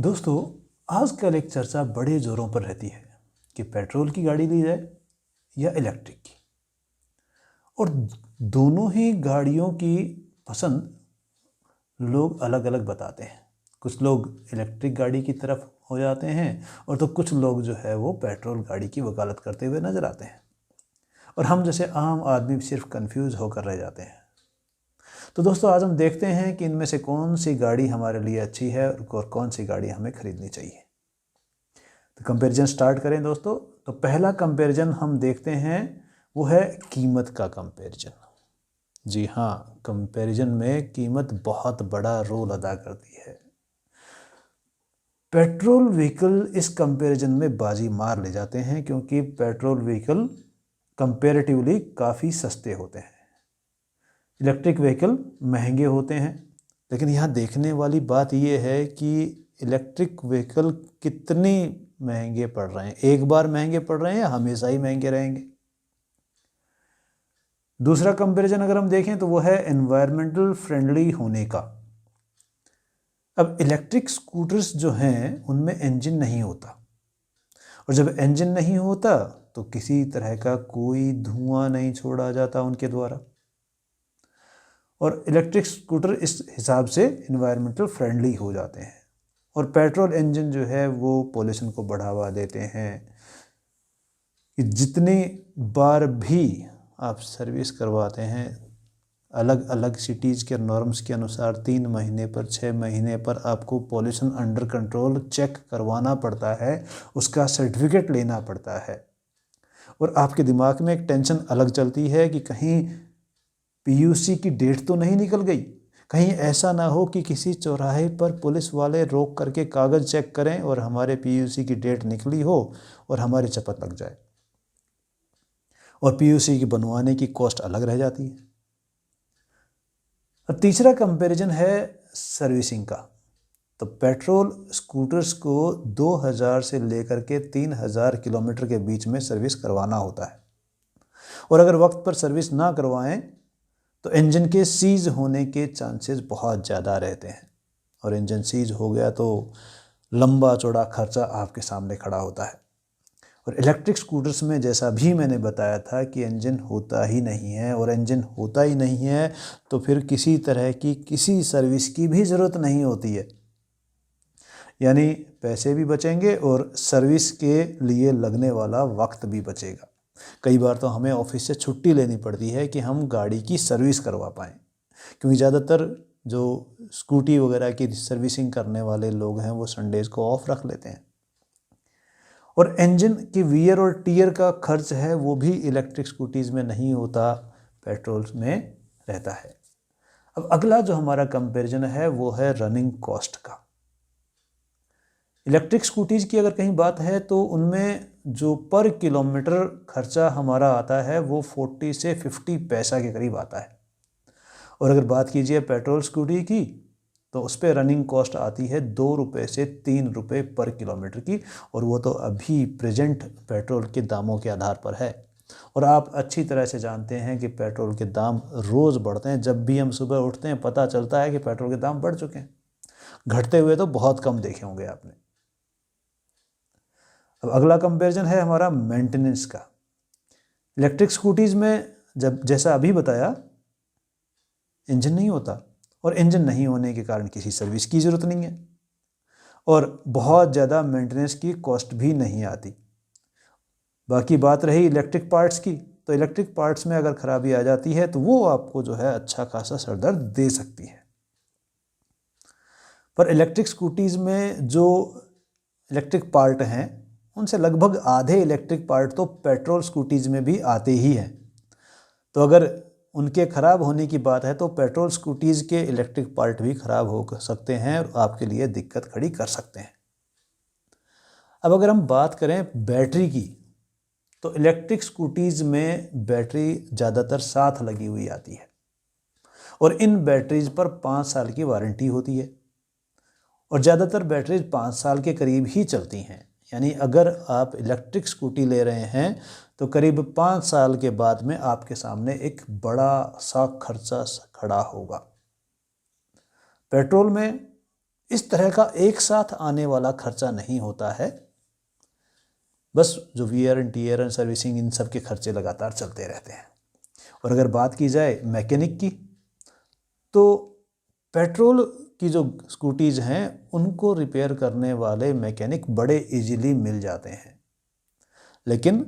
दोस्तों, आजकल एक चर्चा बड़े ज़ोरों पर रहती है कि पेट्रोल की गाड़ी ली जाए या इलेक्ट्रिक की। और दोनों ही गाड़ियों की पसंद लोग अलग अलग बताते हैं। कुछ लोग इलेक्ट्रिक गाड़ी की तरफ हो जाते हैं और तो कुछ लोग जो है वो पेट्रोल गाड़ी की वकालत करते हुए नज़र आते हैं। और हम जैसे आम आदमी सिर्फ कंफ्यूज होकर रह जाते हैं। तो दोस्तों, आज हम देखते हैं कि इनमें से कौन सी गाड़ी हमारे लिए अच्छी है और कौन सी गाड़ी हमें खरीदनी चाहिए। तो कंपैरिजन स्टार्ट करें दोस्तों। तो पहला कंपैरिजन हम देखते हैं, वो है कीमत का कंपैरिजन। जी हाँ, कंपैरिजन में कीमत बहुत बड़ा रोल अदा करती है। पेट्रोल व्हीकल इस कंपैरिजन में बाजी मार ले जाते हैं क्योंकि पेट्रोल व्हीकल कंपैरेटिवली काफ़ी सस्ते होते हैं। इलेक्ट्रिक व्हीकल महंगे होते हैं। लेकिन यहाँ देखने वाली बात यह है कि इलेक्ट्रिक व्हीकल कितनी महंगे पड़ रहे हैं, एक बार महंगे पड़ रहे हैं या हमेशा ही महंगे रहेंगे। दूसरा कंपैरिजन अगर हम देखें तो वो है एनवायरमेंटल फ्रेंडली होने का। अब इलेक्ट्रिक स्कूटर्स जो हैं उनमें इंजन नहीं होता, और जब इंजन नहीं होता तो किसी तरह का कोई धुआं नहीं छोड़ा जाता उनके द्वारा। और इलेक्ट्रिक स्कूटर इस हिसाब से एनवायरमेंटल फ्रेंडली हो जाते हैं। और पेट्रोल इंजन जो है वो पॉल्यूशन को बढ़ावा देते हैं कि जितनी बार भी आप सर्विस करवाते हैं, अलग अलग सिटीज़ के नॉर्म्स के अनुसार 3 महीने पर 6 महीने पर आपको पॉल्यूशन अंडर कंट्रोल चेक करवाना पड़ता है, उसका सर्टिफिकेट लेना पड़ता है। और आपके दिमाग में एक टेंशन अलग चलती है कि कहीं पीयूसी की डेट तो नहीं निकल गई, कहीं ऐसा ना हो कि किसी चौराहे पर पुलिस वाले रोक करके कागज़ चेक करें और हमारे पीयूसी की डेट निकली हो और हमारी चपत लग जाए। और पीयूसी की बनवाने की कॉस्ट अलग रह जाती है। और तीसरा कंपैरिजन है सर्विसिंग का। तो पेट्रोल स्कूटर्स को 2000 से लेकर के 3000 किलोमीटर के बीच में सर्विस करवाना होता है। और अगर वक्त पर सर्विस ना करवाएं तो इंजन के सीज होने के चांसेस बहुत ज़्यादा रहते हैं। और इंजन सीज हो गया तो लंबा चौड़ा खर्चा आपके सामने खड़ा होता है। और इलेक्ट्रिक स्कूटर्स में जैसा भी मैंने बताया था कि इंजन होता ही नहीं है, और इंजन होता ही नहीं है तो फिर किसी तरह की किसी सर्विस की भी ज़रूरत नहीं होती है। यानी पैसे भी बचेंगे और सर्विस के लिए लगने वाला वक्त भी बचेगा। कई बार तो हमें ऑफिस से छुट्टी लेनी पड़ती है कि हम गाड़ी की सर्विस करवा पाएँ, क्योंकि ज़्यादातर जो स्कूटी वगैरह की सर्विसिंग करने वाले लोग हैं वो संडेज़ को ऑफ रख लेते हैं। और इंजन की वियर और टीयर का खर्च है वो भी इलेक्ट्रिक स्कूटीज़ में नहीं होता, पेट्रोल्स में रहता है। अब अगला जो हमारा कंपैरिजन है वो है रनिंग कॉस्ट का। इलेक्ट्रिक स्कूटीज़ की अगर कहीं बात है तो उनमें जो पर किलोमीटर खर्चा हमारा आता है वो 40 से 50 पैसा के करीब आता है। और अगर बात कीजिए पेट्रोल स्कूटी की तो उस पर रनिंग कॉस्ट आती है 2 रुपये से 3 रुपये पर किलोमीटर की, और वो तो अभी प्रेजेंट पेट्रोल के दामों के आधार पर है। और आप अच्छी तरह से जानते हैं कि पेट्रोल के दाम रोज़ बढ़ते हैं। जब भी हम सुबह उठते हैं पता चलता है कि पेट्रोल के दाम बढ़ चुके हैं। घटते हुए तो बहुत कम देखे होंगे आपने। अब अगला कंपैरिजन है हमारा मेंटेनेंस का। इलेक्ट्रिक स्कूटीज़ में जब जैसा अभी बताया इंजन नहीं होता, और इंजन नहीं होने के कारण किसी सर्विस की ज़रूरत नहीं है, और बहुत ज़्यादा मेंटेनेंस की कॉस्ट भी नहीं आती। बाकी बात रही इलेक्ट्रिक पार्ट्स की, तो इलेक्ट्रिक पार्ट्स में अगर ख़राबी आ जाती है तो वो आपको जो है अच्छा खासा सरदर्द दे सकती है। पर इलेक्ट्रिक स्कूटीज़ में जो इलेक्ट्रिक पार्ट हैं उनसे लगभग आधे इलेक्ट्रिक पार्ट तो पेट्रोल स्कूटीज़ में भी आते ही हैं। तो अगर उनके ख़राब होने की बात है तो पेट्रोल स्कूटीज़ के इलेक्ट्रिक पार्ट भी ख़राब हो सकते हैं और आपके लिए दिक्कत खड़ी कर सकते हैं। अब अगर हम बात करें बैटरी की, तो इलेक्ट्रिक स्कूटीज़ में बैटरी ज़्यादातर साथ लगी हुई आती है, और इन बैटरीज़ पर 5 साल की वारंटी होती है। और ज़्यादातर बैटरीज 5 साल के करीब ही चलती हैं। यानी अगर आप इलेक्ट्रिक स्कूटी ले रहे हैं तो करीब 5 साल के बाद में आपके सामने एक बड़ा सा खर्चा खड़ा होगा। पेट्रोल में इस तरह का एक साथ आने वाला खर्चा नहीं होता है। बस जो wear and tear and servicing, इन सब के खर्चे लगातार चलते रहते हैं। और अगर बात की जाए मैकेनिक की, तो पेट्रोल की जो स्कूटीज़ हैं उनको रिपेयर करने वाले मैकेनिक बड़े इजीली मिल जाते हैं, लेकिन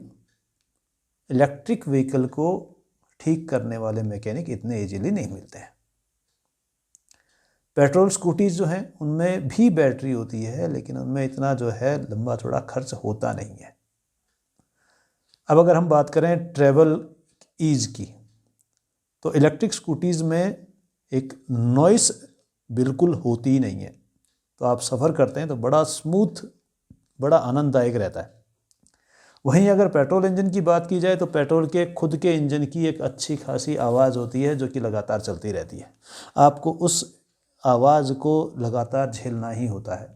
इलेक्ट्रिक व्हीकल को ठीक करने वाले मैकेनिक इतने इजीली नहीं मिलते हैं। पेट्रोल स्कूटीज़ जो हैं उनमें भी बैटरी होती है, लेकिन उनमें इतना जो है लंबा चौड़ा खर्च होता नहीं है। अब अगर हम बात करें ट्रैवल ईज़ की, तो इलेक्ट्रिक स्कूटीज़ में एक नॉइस बिल्कुल होती ही नहीं है। तो आप सफ़र करते हैं तो बड़ा स्मूथ, बड़ा आनंददायक रहता है। वहीं अगर पेट्रोल इंजन की बात की जाए तो पेट्रोल के खुद के इंजन की एक अच्छी खासी आवाज़ होती है जो कि लगातार चलती रहती है। आपको उस आवाज़ को लगातार झेलना ही होता है।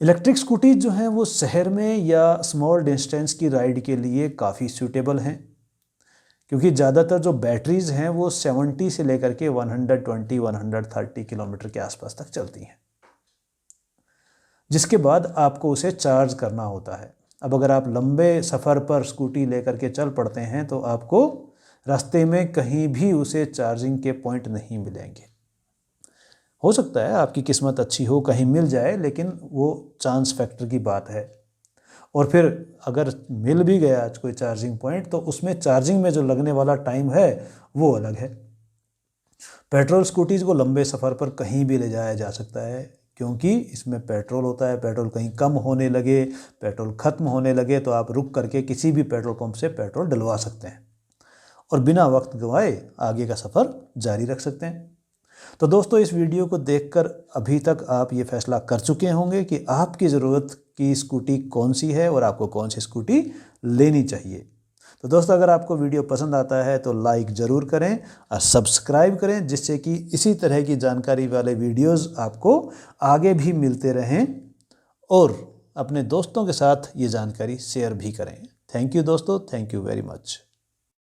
इलेक्ट्रिक स्कूटीज जो हैं वो शहर में या स्मॉल डिस्टेंस की राइड के लिए काफ़ी सूटेबल हैं, क्योंकि ज़्यादातर जो बैटरीज़ हैं वो 70 से लेकर के 120-130 किलोमीटर के आसपास तक चलती हैं, जिसके बाद आपको उसे चार्ज करना होता है। अब अगर आप लंबे सफ़र पर स्कूटी लेकर के चल पड़ते हैं तो आपको रास्ते में कहीं भी उसे चार्जिंग के पॉइंट नहीं मिलेंगे। हो सकता है आपकी किस्मत अच्छी हो, कहीं मिल जाए, लेकिन वो चांस फैक्टर की बात है। और फिर अगर मिल भी गया कोई चार्जिंग पॉइंट तो उसमें चार्जिंग में जो लगने वाला टाइम है वो अलग है। पेट्रोल स्कूटीज़ को लंबे सफ़र पर कहीं भी ले जाया जा सकता है, क्योंकि इसमें पेट्रोल होता है। पेट्रोल कहीं कम होने लगे, पेट्रोल ख़त्म होने लगे तो आप रुक करके किसी भी पेट्रोल पंप से पेट्रोल डलवा सकते हैं और बिना वक्त गंवाए आगे का सफ़र जारी रख सकते हैं। तो दोस्तों, इस वीडियो को देखकर अभी तक आप ये फैसला कर चुके होंगे कि आपकी ज़रूरत की स्कूटी कौन सी है और आपको कौन सी स्कूटी लेनी चाहिए। तो दोस्तों, अगर आपको वीडियो पसंद आता है तो लाइक ज़रूर करें और सब्सक्राइब करें, जिससे कि इसी तरह की जानकारी वाले वीडियोज़ आपको आगे भी मिलते रहें, और अपने दोस्तों के साथ ये जानकारी शेयर भी करें। थैंक यू दोस्तों, थैंक यू वेरी मच।